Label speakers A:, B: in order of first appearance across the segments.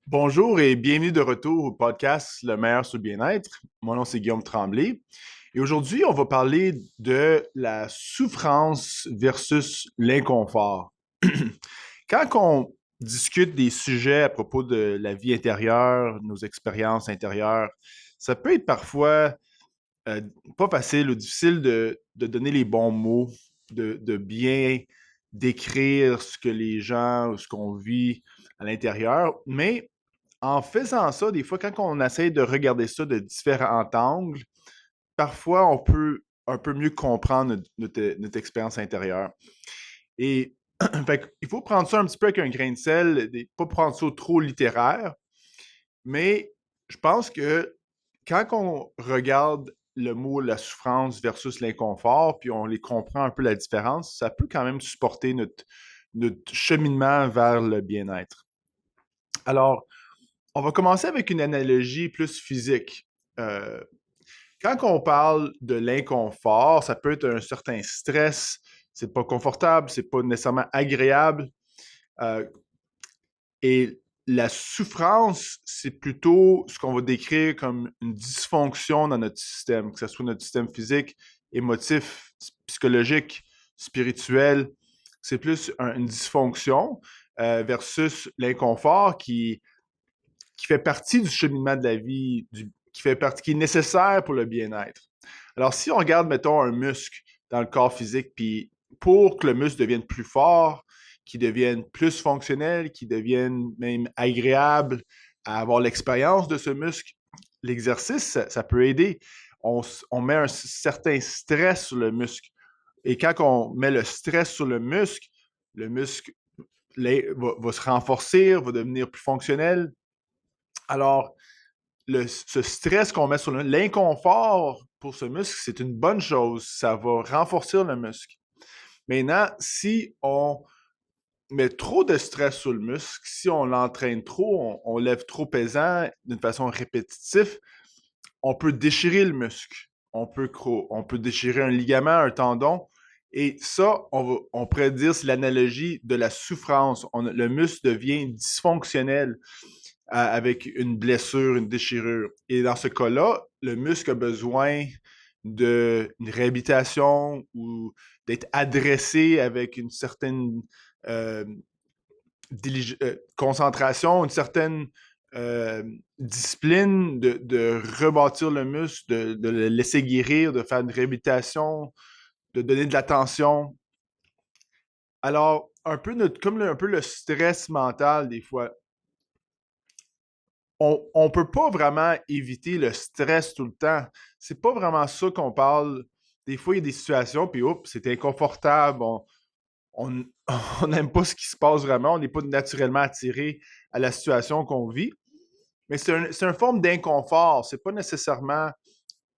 A: Bonjour et bienvenue de retour au podcast Le meilleur sur le bien-être. Mon nom c'est Guillaume Tremblay et aujourd'hui on va parler de la souffrance versus l'inconfort. Quand on discute des sujets à propos de la vie intérieure, nos expériences intérieures, ça peut être parfois euh, pas facile ou difficile de donner les bons mots, de bien décrire ce que les gens ou ce qu'on vit à l'intérieur, mais en faisant ça, des fois, quand on essaie de regarder ça de différents angles, parfois on peut un peu mieux comprendre notre expérience intérieure. Et il faut prendre ça un petit peu avec un grain de sel, pas prendre ça trop littéraire, mais je pense que quand on regarde le mot la souffrance versus l'inconfort, puis on les comprend un peu la différence, ça peut quand même supporter notre cheminement vers le bien-être. Alors, on va commencer avec une analogie plus physique. Euh, Quand on parle de l'inconfort, ça peut être un certain stress, c'est pas confortable, c'est pas nécessairement agréable. Euh, et la souffrance, c'est plutôt ce qu'on va décrire comme une dysfonction dans notre système, que ce soit notre système physique, émotif, psychologique, spirituel. C'est plus une dysfonction versus l'inconfort qui fait partie du cheminement de la vie, qui fait partie, qui est nécessaire pour le bien-être. Alors, si on regarde, mettons, un muscle dans le corps physique, puis pour que le muscle devienne plus fort, qu'il devienne plus fonctionnel, qu'il devienne même agréable à avoir l'expérience de ce muscle, l'exercice, ça peut aider. On met un certain stress sur le muscle. Et quand on met le stress sur le muscle va se renforcer, va devenir plus fonctionnel, alors, ce stress qu'on met sur l'inconfort pour ce muscle, c'est une bonne chose. Ça va renforcer le muscle. Maintenant, si on met trop de stress sur le muscle, si on l'entraîne trop, on lève trop pesant d'une façon répétitive, on peut déchirer le muscle. On peut déchirer un ligament, un tendon. Et ça, on pourrait dire, c'est l'analogie de la souffrance. Le muscle devient dysfonctionnel avec une blessure, une déchirure. Et dans ce cas-là, le muscle a besoin d'une réhabilitation ou d'être adressé avec une certaine euh, concentration, une certaine euh, discipline de rebâtir le muscle, de le laisser guérir, de faire une réhabilitation, de donner de l'attention. Alors, un peu le stress mental des fois, on peut pas vraiment éviter le stress tout le temps. C'est pas vraiment ça qu'on parle. Des fois, il y a des situations, puis oups, c'est inconfortable. On, on n'aime pas ce qui se passe vraiment. On n'est pas naturellement attiré à la situation qu'on vit. Mais c'est une forme d'inconfort. C'est pas nécessairement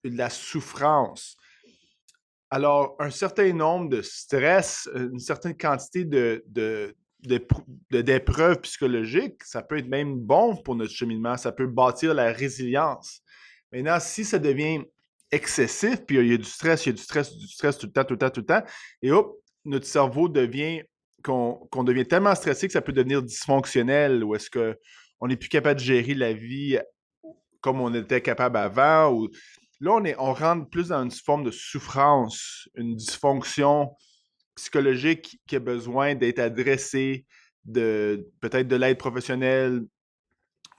A: de la souffrance. Alors, un certain nombre de stress, une certaine quantité d'épreuves psychologiques, ça peut être même bon pour notre cheminement, ça peut bâtir la résilience. Maintenant, si ça devient excessif, puis il y a du stress, il y a du stress, du stress tout le temps, tout le temps, tout le temps, et hop, notre cerveau devient, qu'on devient tellement stressé que ça peut devenir dysfonctionnel, ou est-ce qu'on n'est plus capable de gérer la vie comme on était capable avant, ou là, on rentre plus dans une forme de souffrance, une dysfonction psychologique qui a besoin d'être adressée, peut-être de l'aide professionnelle,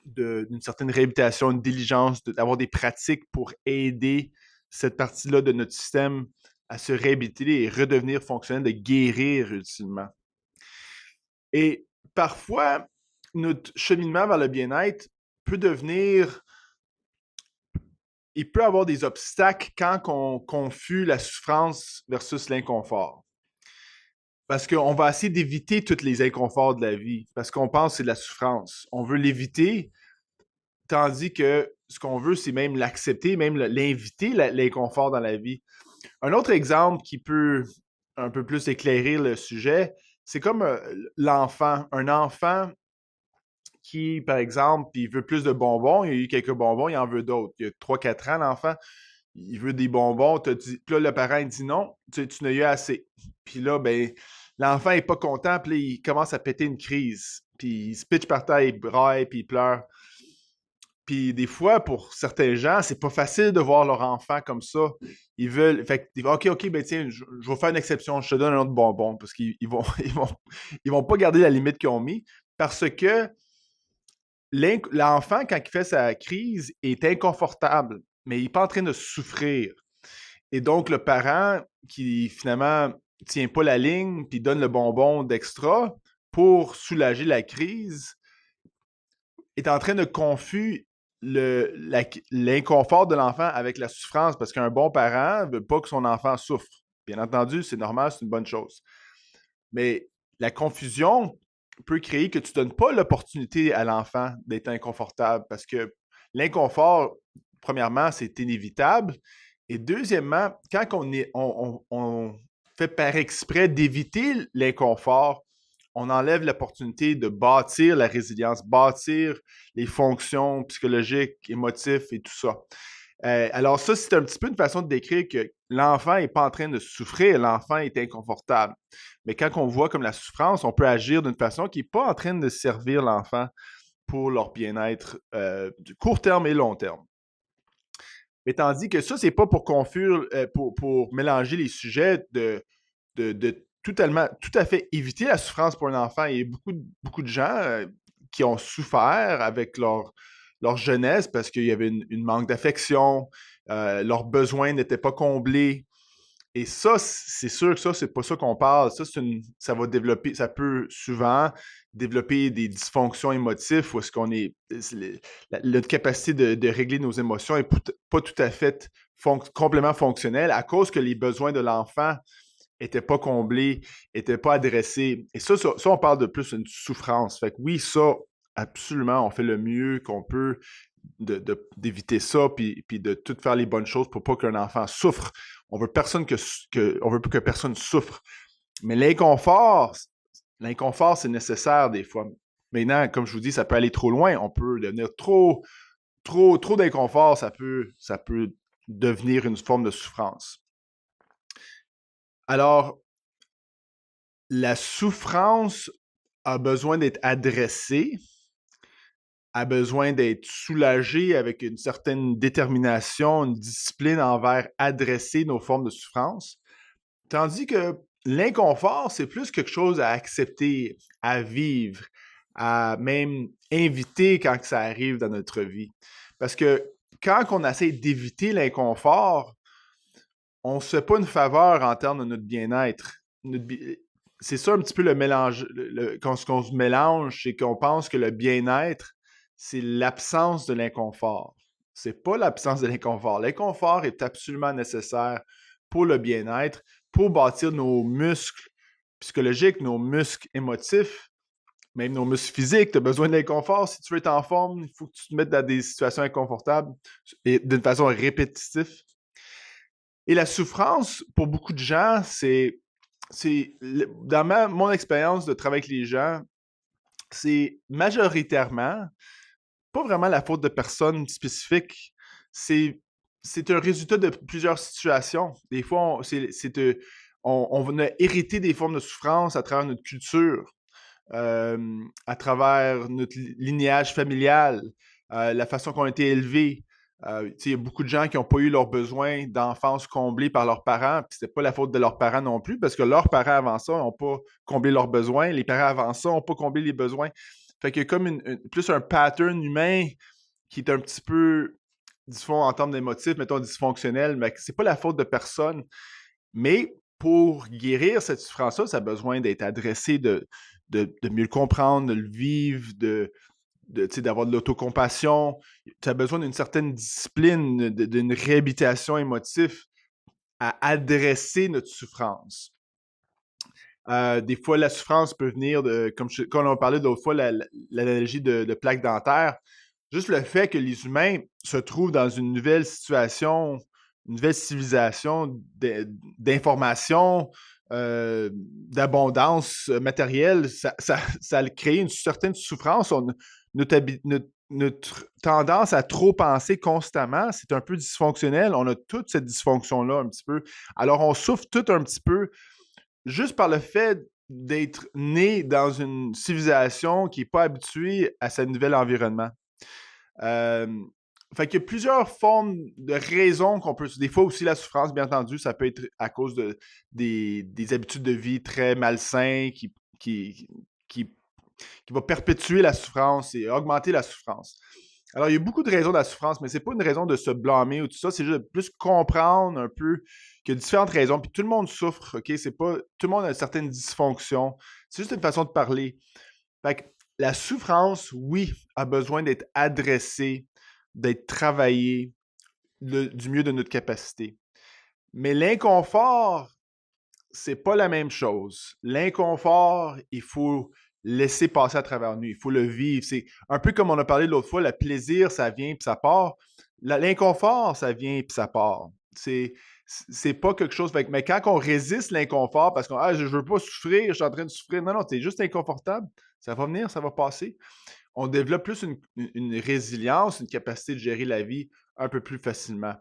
A: d'une certaine réhabilitation, une diligence, d'avoir des pratiques pour aider cette partie-là de notre système à se réhabiliter et redevenir fonctionnel, de guérir ultimement. Et parfois, notre cheminement vers le bien-être peut devenir il peut y avoir des obstacles quand on confie la souffrance versus l'inconfort. Parce qu'on va essayer d'éviter tous les inconforts de la vie, parce qu'on pense que c'est de la souffrance. On veut l'éviter, tandis que ce qu'on veut, c'est même l'accepter, même l'inviter, l'inconfort dans la vie. Un autre exemple qui peut un peu plus éclairer le sujet, c'est comme l'enfant. Un enfant qui, par exemple, il veut plus de bonbons, il a eu quelques bonbons, il en veut d'autres. Il y a 3-4 ans, l'enfant, il veut des bonbons, puis là, le parent il dit non, tu n'as eu assez. Puis là, ben, l'enfant est pas content, puis là, il commence à péter une crise. puis il se pitche par terre, il braille, puis il pleure. Puis des fois, pour certains gens, c'est pas facile de voir leur enfant comme ça. Ils veulent. Fait que, OK, ben tiens, je vais faire une exception, je te donne un autre bonbon, parce qu'ils ils vont pas garder la limite qu'ils ont mis, parce que l'enfant, quand il fait sa crise, est inconfortable, mais il n'est pas en train de souffrir. Et donc, le parent qui finalement tient pas la ligne puis donne le bonbon d'extra pour soulager la crise est en train de confus l'inconfort de l'enfant avec la souffrance parce qu'un bon parent ne veut pas que son enfant souffre. Bien entendu, c'est normal, c'est une bonne chose. Mais la confusion peut créer que tu ne donnes pas l'opportunité à l'enfant d'être inconfortable parce que l'inconfort, premièrement, c'est inévitable. Et deuxièmement, quand on fait par exprès d'éviter l'inconfort, on enlève l'opportunité de bâtir la résilience, bâtir les fonctions psychologiques, émotives et tout ça. Alors ça, c'est un petit peu une façon de décrire que l'enfant n'est pas en train de souffrir, l'enfant est inconfortable. Mais quand on voit comme la souffrance, on peut agir d'une façon qui n'est pas en train de servir l'enfant pour leur bien-être du court terme et long terme. Mais tandis que ça, c'est pas pour pour mélanger les sujets de tout à fait éviter la souffrance pour un enfant. Il y a beaucoup de gens qui ont souffert avec leur jeunesse parce qu'il y avait une manque d'affection, leurs besoins n'étaient pas comblés. Et ça, c'est sûr que ça, c'est pas ça qu'on parle. Ça va développer, ça peut souvent développer des dysfonctions émotives où est-ce qu'on est. Notre capacité de régler nos émotions n'est pas tout à fait complètement fonctionnelle à cause que les besoins de l'enfant n'étaient pas comblés, n'étaient pas adressés. Et ça, on parle de plus d'une souffrance. Fait que oui, ça, absolument, on fait le mieux qu'on peut d'éviter ça, puis de tout faire les bonnes choses pour pas qu'un enfant souffre. On veut on veut pas que personne souffre. Mais l'inconfort, c'est nécessaire des fois. Maintenant, comme je vous dis, ça peut aller trop loin. On peut devenir trop d'inconfort. Ça peut devenir une forme de souffrance. Alors, la souffrance a besoin d'être adressée, a besoin d'être soulagée avec une certaine détermination, une discipline envers adresser nos formes de souffrance. Tandis que l'inconfort, c'est plus quelque chose à accepter, à vivre, à même inviter quand ça arrive dans notre vie. Parce que quand on essaie d'éviter l'inconfort, on ne se fait pas une faveur en termes de notre bien-être. C'est ça un petit peu le mélange. Quand on se mélange, c'est qu'on pense que le bien-être, c'est l'absence de l'inconfort. C'est pas l'absence de l'inconfort. L'inconfort est absolument nécessaire pour le bien-être, pour bâtir nos muscles psychologiques, nos muscles émotifs, même nos muscles physiques. Tu as besoin d'inconfort. Si tu veux être en forme, il faut que tu te mettes dans des situations inconfortables et d'une façon répétitive. Et la souffrance, pour beaucoup de gens, dans mon expérience de travail avec les gens, c'est majoritairement pas vraiment la faute de personnes spécifiques. C'est un résultat de plusieurs situations. Des fois, on a hérité des formes de souffrance à travers notre culture, à travers notre lignage familial, la façon qu'on a été élevés. Il y a beaucoup de gens qui n'ont pas eu leurs besoins d'enfance comblés par leurs parents, puis c'était pas la faute de leurs parents non plus, parce que leurs parents avant ça n'ont pas comblé leurs besoins, les parents avant ça n'ont pas comblé les besoins. Fait qu'il y a comme plus un pattern humain qui est un petit peu en termes d'émotifs, mettons dysfonctionnel, mais c'est pas la faute de personne. Mais pour guérir cette souffrance-là, ça a besoin d'être adressé, de mieux le comprendre, de le vivre, d'avoir de l'autocompassion. Tu as besoin d'une certaine discipline, d'une réhabilitation émotive à adresser notre souffrance. Des fois, la souffrance peut venir comme on a parlé l'autre fois, l'analogie de plaques dentaires. Juste le fait que les humains se trouvent dans une nouvelle situation, une nouvelle civilisation d'information, d'abondance matérielle, ça crée une certaine souffrance. Notre tendance à trop penser constamment, c'est un peu dysfonctionnel. On a toute cette dysfonction-là un petit peu. Alors, on souffre tout un petit peu juste par le fait d'être né dans une civilisation qui n'est pas habituée à ce nouvel environnement. Fait qu'il y a plusieurs formes de raisons qu'on peut... Des fois aussi, la souffrance, bien entendu, ça peut être à cause des habitudes de vie très malsaines qui, qui va perpétuer la souffrance et augmenter la souffrance. Alors, il y a beaucoup de raisons de la souffrance, mais c'est pas une raison de se blâmer ou tout ça, c'est juste de plus comprendre un peu qu'il y a différentes raisons, puis tout le monde souffre, OK? C'est pas... Tout le monde a certaines dysfonctions. C'est juste une façon de parler. Fait que la souffrance, oui, a besoin d'être adressée, d'être travaillée du mieux de notre capacité. Mais l'inconfort, c'est pas la même chose. L'inconfort, il faut laisser passer à travers nous. Il faut le vivre. C'est un peu comme on a parlé l'autre fois, le plaisir, ça vient puis ça part. L'inconfort, ça vient puis ça part. C'est pas quelque chose... Mais quand on résiste l'inconfort parce qu'on je veux pas souffrir, je suis en train de souffrir. Non, c'est juste inconfortable. Ça va venir, ça va passer. On développe plus une résilience, une capacité de gérer la vie un peu plus facilement.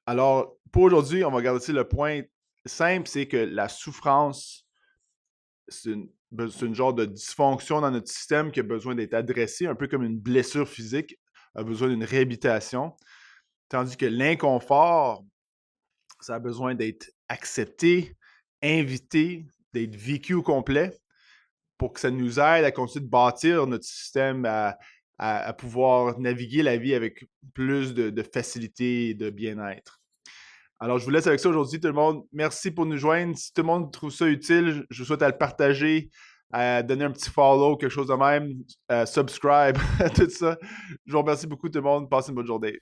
A: Alors, pour aujourd'hui, on va garder le point simple, c'est que la souffrance, c'est une genre de dysfonction dans notre système qui a besoin d'être adressée, un peu comme une blessure physique a besoin d'une réhabilitation, tandis que l'inconfort, ça a besoin d'être accepté, invité, d'être vécu au complet pour que ça nous aide à continuer de bâtir notre système, à pouvoir naviguer la vie avec plus de facilité et de bien-être. Alors, je vous laisse avec ça aujourd'hui, tout le monde. Merci pour nous joindre. Si tout le monde trouve ça utile, je vous souhaite à le partager, à donner un petit follow, quelque chose de même, subscribe, tout ça. Je vous remercie beaucoup, tout le monde. Passez une bonne journée.